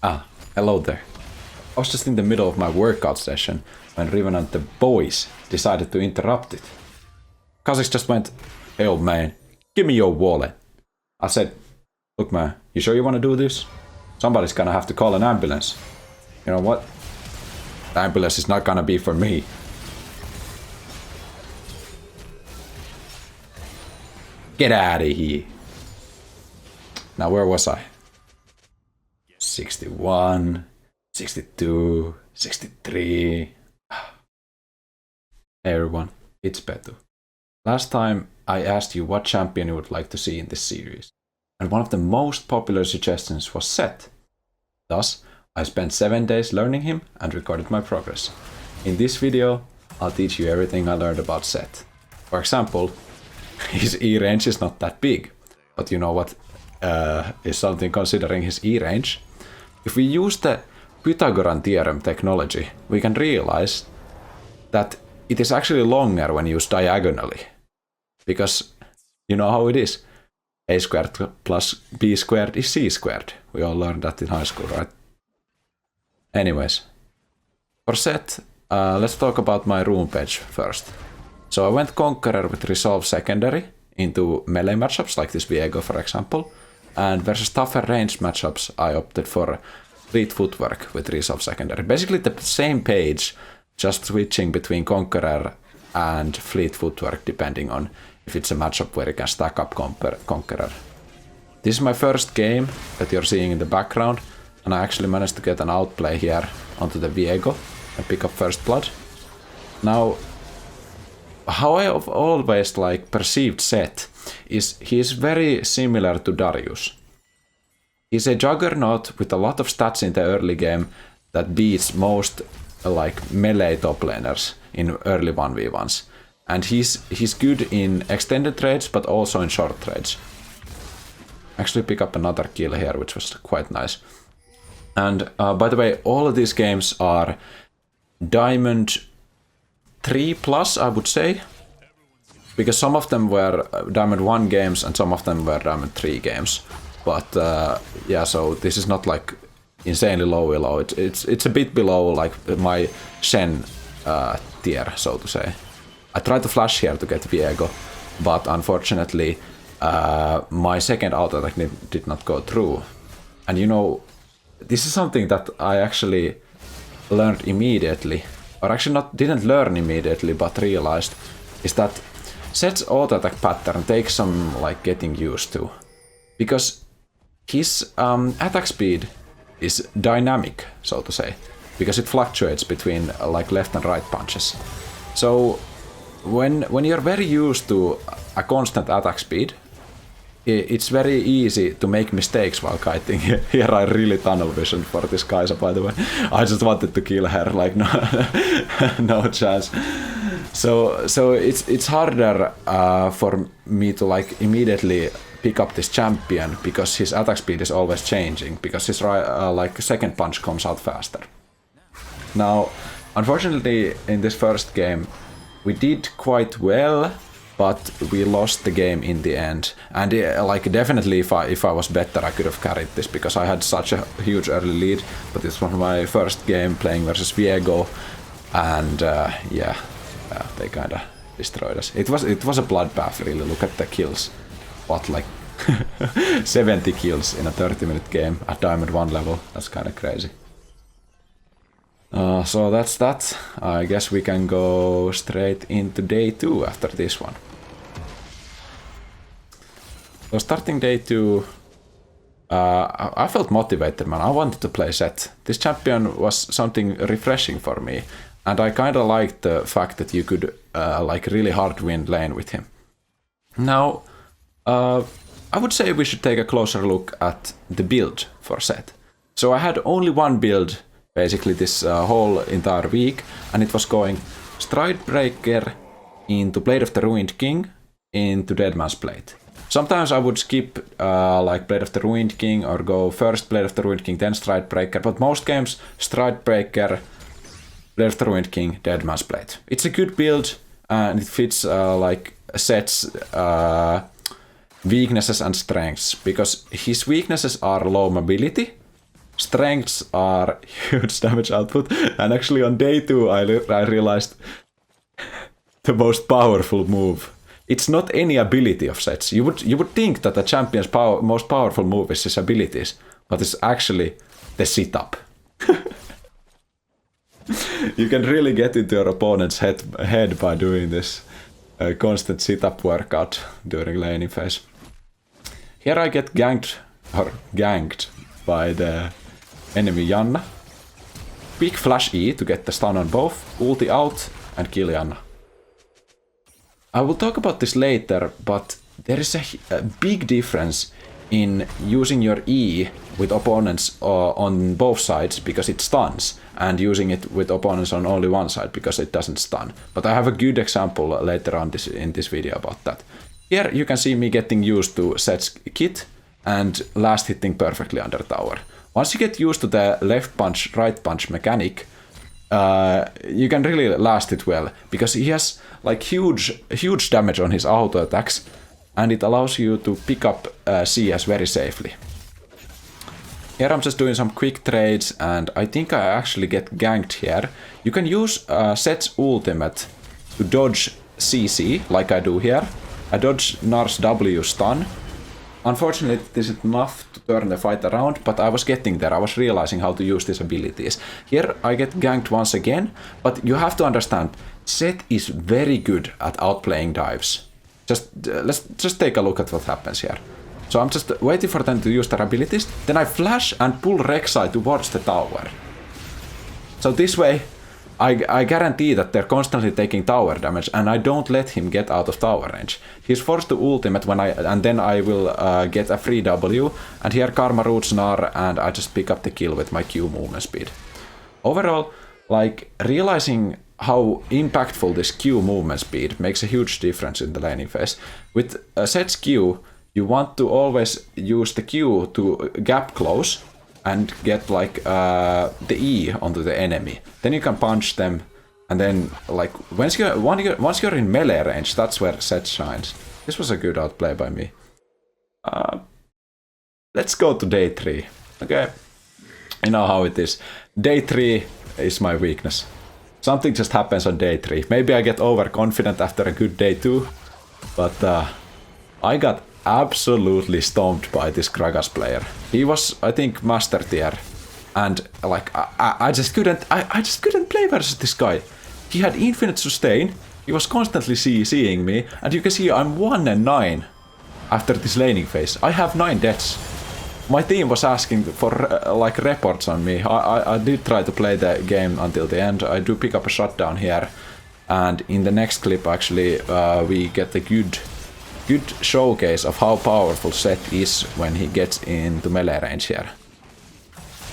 Ah, hello there. I was just in the middle of my workout session when Riven and the boys decided to interrupt it. Kha'Zix just went, "Hey old man, give me your wallet." I said, "Look man, you sure you want to do this? Somebody's gonna have to call an ambulance. You know what? The ambulance is not gonna be for me." Get out of here. Now where was I? 61, 62, 63. Hey everyone, it's Petu. Last time I asked you what champion you would like to see in this series, and one of the most popular suggestions was Sett. Thus, I spent 7 days learning him and recorded my progress. In this video, I'll teach you everything I learned about Sett. For example, his E range is not that big, but you know what is something considering his E range? If we use the Pythagorean Theorem technology, we can realize that it is actually longer when used diagonally. Because you know how it is. A squared plus b squared is c squared. We all learned that in high school, right? Anyways, for Sett, let's talk about my rune page first. So I went Conqueror with Resolve Secondary into melee matchups like this Viego for example, and versus tougher range matchups I opted for Fleet Footwork with Resolve Secondary. Basically the same page, just switching between Conqueror and Fleet Footwork depending on if it's a matchup where you can stack up Conqueror. This is my first game that you're seeing in the background, and I actually managed to get an outplay here onto the Viego and pick up first blood. Now, how I have always perceived Sett is he is very similar to Darius. He's a juggernaut with a lot of stats in the early game that beats most melee top laners in early 1v1s. And he's good in extended trades but also in short trades. Actually pick up another kill here, which was quite nice. And by the way, all of these games are Diamond 3+, I would say. Because some of them were Diamond 1 games and some of them were Diamond 3 games. But yeah, so this is not insanely low. It's a bit below my Shen tier, so to say. I tried to flash here to get Viego, but unfortunately my second auto attack did not go through. And you know, this is something that I actually learned immediately, or actually didn't learn immediately, but realized, is that Sett's auto attack pattern takes some getting used to, because his attack speed is dynamic, so to say, because it fluctuates between left and right punches. So when you're very used to a constant attack speed, it's very easy to make mistakes while kiting. Here I really tunnel vision for this Kaisa, by the way. I just wanted to kill her, no chance. So it's harder for me to immediately pick up this champion because his attack speed is always changing, because his second punch comes out faster. Now, unfortunately, in this first game, we did quite well, but we lost the game in the end. And definitely, if I was better, I could have carried this, because I had such a huge early lead. But this was my first game playing versus Viego, and yeah, they kind of destroyed us. It was a bloodbath, really. Look at the kills. What, 70 kills in a 30-minute game at Diamond 1 level. That's kind of crazy. So that's that. I guess we can go straight into day 2 after this one. So starting day 2, I felt motivated, man. I wanted to play Sett. This champion was something refreshing for me, and I kind of liked the fact that you could really hard win lane with him. Now, I would say we should take a closer look at the build for Sett. So I had only one build basically this whole entire week, and it was going Stridebreaker into Blade of the Ruined King into Deadman's Blade. Sometimes I would skip Blade of the Ruined King or go first Blade of the Ruined King then Stridebreaker, but most games Stridebreaker, Blade of the Ruined King, Deadman's Blade. It's a good build and it fits Sett's weaknesses and strengths, because his weaknesses are low mobility, Strengths are huge damage output, and actually on day 2 I realized the most powerful move. It's not any ability of Sett's. You would think that the champion's most powerful move is his abilities, but it's actually the sit-up. You can really get into your opponent's head by doing this constant sit-up workout during laning phase. Here I get ganked by the enemy Janna. Quick flash E to get the stun on both, ulti out and kill Janna. I will talk about this later, but there is a big difference in using your E with opponents on both sides because it stuns, and using it with opponents on only one side because it doesn't stun. But I have a good example later on in this video about that. Here you can see me getting used to Sett's kit and last hitting perfectly under tower. Once you get used to the left punch, right punch mechanic, you can really last it well, because he has like huge damage on his auto attacks, and it allows you to pick up CS very safely. Here I'm just doing some quick trades, and I think I actually get ganked here. You can use Sett's ultimate to dodge CC, like I do here. I dodge Nar's W stun. Unfortunately, this is enough to turn the fight around, but I was getting there. I was realizing how to use these abilities. Here I get ganked once again, but you have to understand, Sett is very good at outplaying dives. Let's just take a look at what happens here. So I'm just waiting for them to use their abilities, then I flash and pull Rek'Sai towards the tower. So this way, I guarantee that they're constantly taking tower damage, and I don't let him get out of tower range. He's forced to ultimate and then I will get a free W, and here Karma roots Nar, and I just pick up the kill with my Q movement speed. Overall, like, realizing how impactful this Q movement speed makes a huge difference in the laning phase. With Sett's Q, you want to always use the Q to gap close and get like the E onto the enemy. Then you can punch them, and then like once you're in melee range, that's where Sett shines. This was a good outplay by me. Let's go to day 3. Okay, you know how it is. Day 3 is my weakness. Something just happens on day 3. Maybe I get overconfident after a good day 2, but I got absolutely stomped by this Gragas player. He was, I think, master tier, and like I just couldn't play versus this guy. He had infinite sustain. He was constantly seeing me, and you can see I'm 1 and 9 after this laning phase. I have 9 deaths. My team was asking for like reports on me. I did try to play the game until the end. I do pick up a shutdown here, and in the next clip actually we get a good showcase of how powerful Sett is when he gets into melee range here.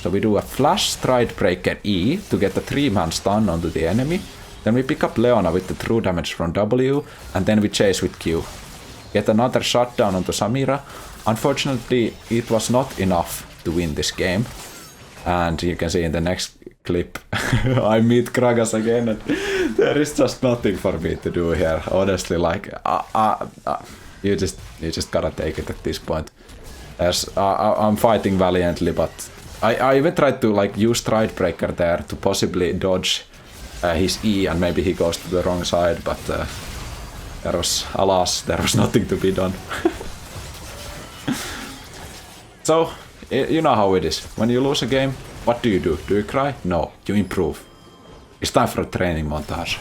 So we do a flash stride breaker E to get a 3-man stun onto the enemy. Then we pick up Leona with the true damage from W, and then we chase with Q. Get another shutdown onto Samira. Unfortunately, it was not enough to win this game. And you can see in the next clip, I meet Gragas again, and there is just nothing for me to do here. Honestly, like, you just gotta take it at this point. I'm fighting valiantly, but I even tried to like use Stride Breaker there to possibly dodge his E, and maybe he goes to the wrong side, but alas, there was nothing to be done. So, you know how it is. When you lose a game, what do? Do you cry? No, you improve. It's time for a training montage.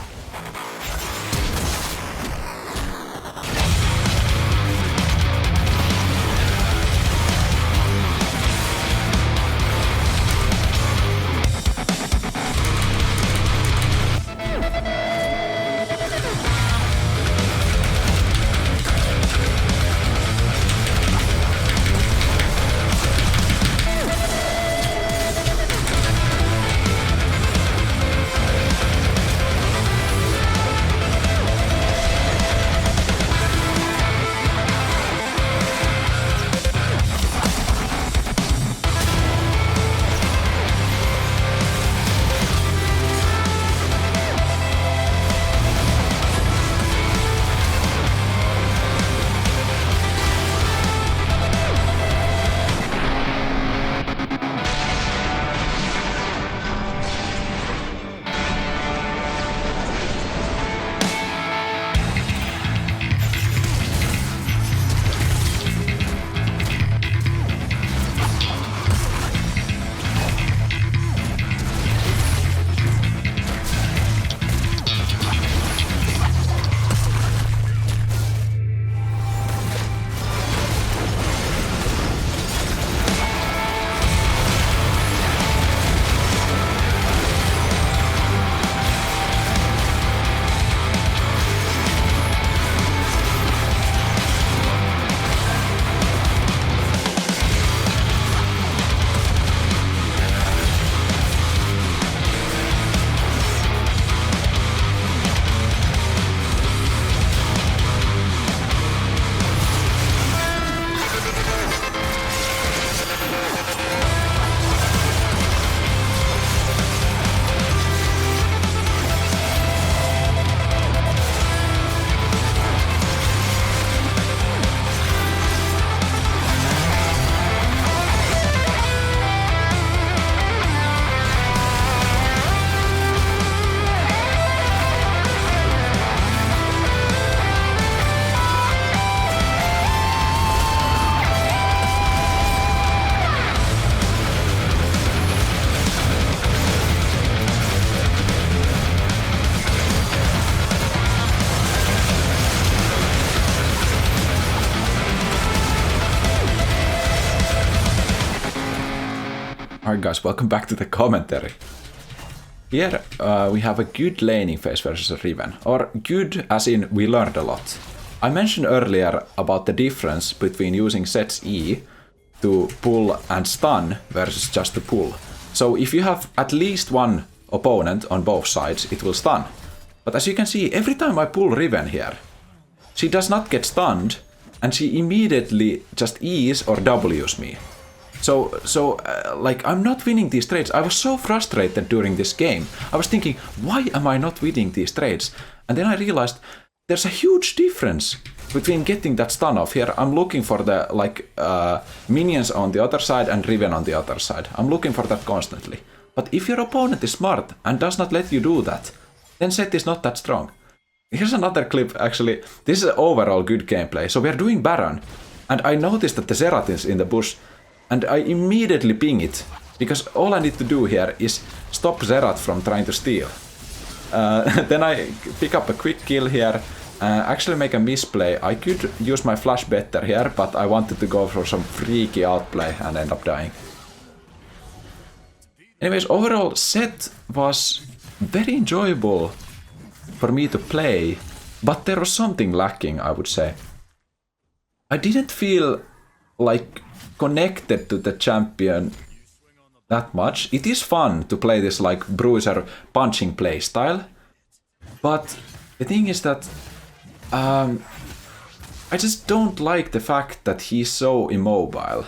Alright guys, welcome back to the commentary. Here we have a good laning phase versus a Riven. Or good as in we learned a lot. I mentioned earlier about the difference between using Sett's E to pull and stun versus just to pull. So if you have at least one opponent on both sides, it will stun. But as you can see, every time I pull Riven here, she does not get stunned, and she immediately just E's or W's me. So like, I'm not winning these trades. I was so frustrated during this game. I was thinking, why am I not winning these trades? And then I realized there's a huge difference between getting that stun off. Here I'm looking for the minions on the other side and Riven on the other side. I'm looking for that constantly. But if your opponent is smart and does not let you do that, then Sett is not that strong. Here's another clip, actually. This is overall good gameplay. So we are doing Baron, and I noticed that the Zerat is in the bush, and I immediately ping it, because all I need to do here is stop Zerat from trying to steal. Then I pick up a quick kill here, actually make a misplay. I could use my flash better here, but I wanted to go for some freaky outplay and end up dying. Anyways, overall, Sett was very enjoyable for me to play, but there was something lacking, I would say. I didn't feel like connected to the champion that much. It is fun to play this like bruiser punching playstyle, but the thing is that I just don't like the fact that he's so immobile.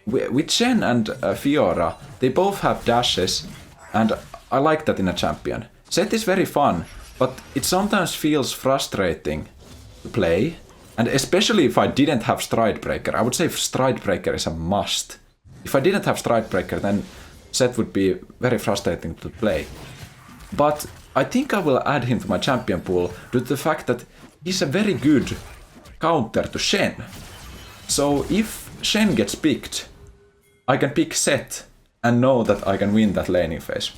With Shen and Fiora, they both have dashes, and I like that in a champion. Sett is very fun, but it sometimes feels frustrating to play, and especially if I didn't have Stridebreaker. I would say Stridebreaker is a must. If I didn't have Stridebreaker, then Sett would be very frustrating to play. But I think I will add him to my champion pool due to the fact that he's a very good counter to Shen. So if Shen gets picked, I can pick Sett and know that I can win that laning phase.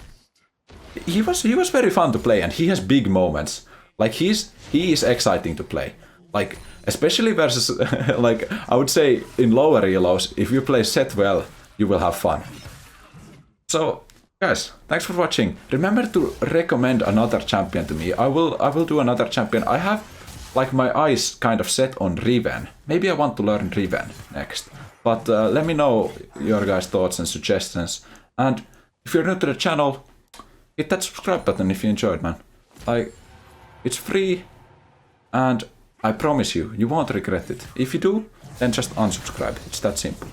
He was very fun to play, and he has big moments. Like he is exciting to play. Like especially versus like I would say in lower elos, if you play Sett well, you will have fun. So guys, thanks for watching. Remember to recommend another champion to me. I will do another champion. I have like my eyes kind of set on Riven. Maybe I want to learn Riven next. But let me know your guys' thoughts and suggestions. And if you're new to the channel, hit that subscribe button if you enjoyed, man. Like, it's free, and I promise you, you won't regret it. If you do, then just unsubscribe. It's that simple.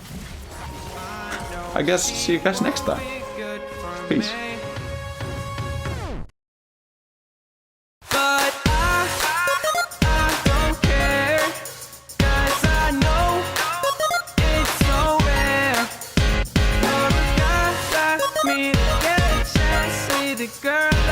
I guess see you guys next time. Peace. Girl